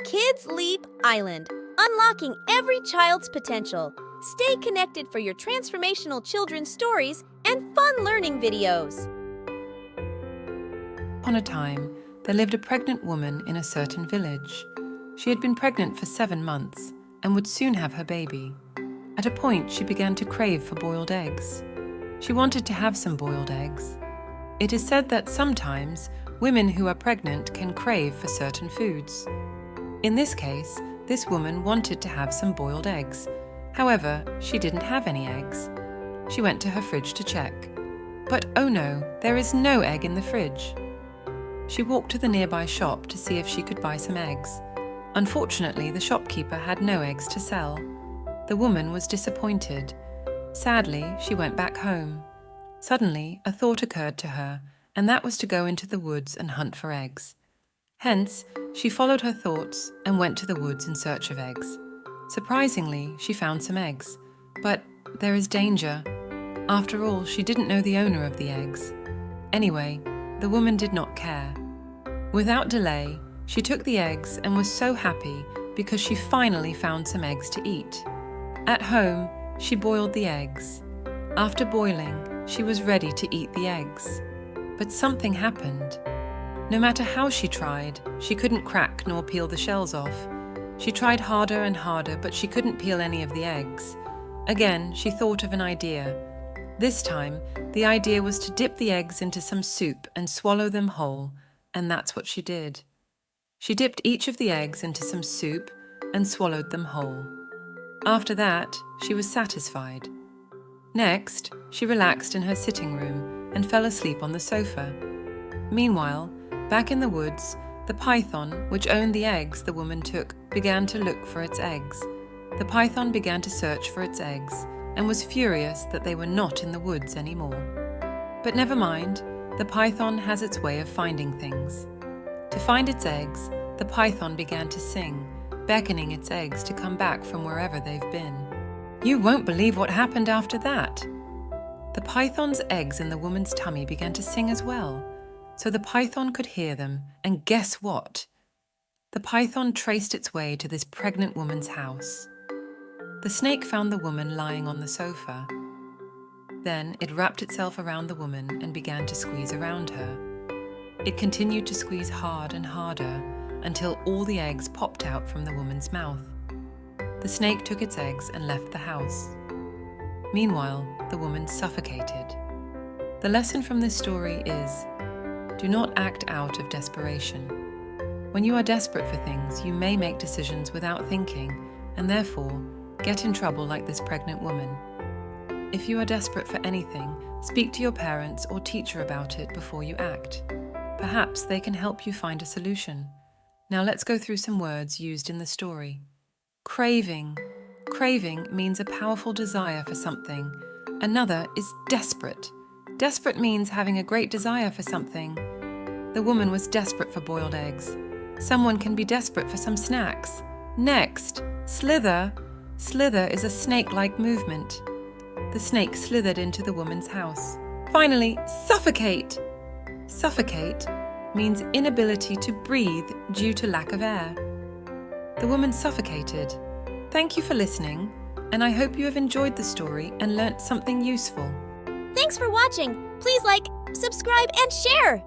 Kids Leap Island, unlocking every child's potential. Stay connected for your transformational children's stories and fun learning videos. Upon a time, there lived a pregnant woman in a certain village. She had been pregnant for 7 months and would soon have her baby. At a point, she began to crave for boiled eggs. She wanted to have some boiled eggs. It is said that sometimes women who are pregnant can crave for certain foods. In this case, this woman wanted to have some boiled eggs. However, she didn't have any eggs. She went to her fridge to check. But oh no, there is no egg in the fridge. She walked to the nearby shop to see if she could buy some eggs. Unfortunately, the shopkeeper had no eggs to sell. The woman was disappointed. Sadly, she went back home. Suddenly, a thought occurred to her, and that was to go into the woods and hunt for eggs. Hence, she followed her thoughts and went to the woods in search of eggs. Surprisingly, she found some eggs. But there is danger. After all, she didn't know the owner of the eggs. Anyway, the woman did not care. Without delay, she took the eggs and was so happy because she finally found some eggs to eat. At home, she boiled the eggs. After boiling, she was ready to eat the eggs. But something happened. No matter how she tried, she couldn't crack nor peel the shells off. She tried harder and harder, but she couldn't peel any of the eggs. Again, she thought of an idea. This time, the idea was to dip the eggs into some soup and swallow them whole, and that's what she did. She dipped each of the eggs into some soup and swallowed them whole. After that, she was satisfied. Next, she relaxed in her sitting room and fell asleep on the sofa. Meanwhile, back in the woods, the python, which owned the eggs the woman took, began to look for its eggs. The python began to search for its eggs and was furious that they were not in the woods anymore. But never mind, the python has its way of finding things. To find its eggs, the python began to sing, beckoning its eggs to come back from wherever they've been. You won't believe what happened after that. The python's eggs in the woman's tummy began to sing as well, so the python could hear them, and guess what? The python traced its way to this pregnant woman's house. The snake found the woman lying on the sofa. Then it wrapped itself around the woman and began to squeeze around her. It continued to squeeze hard and harder until all the eggs popped out from the woman's mouth. The snake took its eggs and left the house. Meanwhile, the woman suffocated. The lesson from this story is, do not act out of desperation. When you are desperate for things, you may make decisions without thinking, and therefore get in trouble like this pregnant woman. If you are desperate for anything, speak to your parents or teacher about it before you act. Perhaps they can help you find a solution. Now let's go through some words used in the story. Craving. Craving means a powerful desire for something. Another is desperate. Desperate means having a great desire for something. The woman was desperate for boiled eggs. Someone can be desperate for some snacks. Next, slither. Slither is a snake-like movement. The snake slithered into the woman's house. Finally, suffocate. Suffocate means inability to breathe due to lack of air. The woman suffocated. Thank you for listening, and I hope you have enjoyed the story and learnt something useful. Thanks for watching. Please like, subscribe, and share.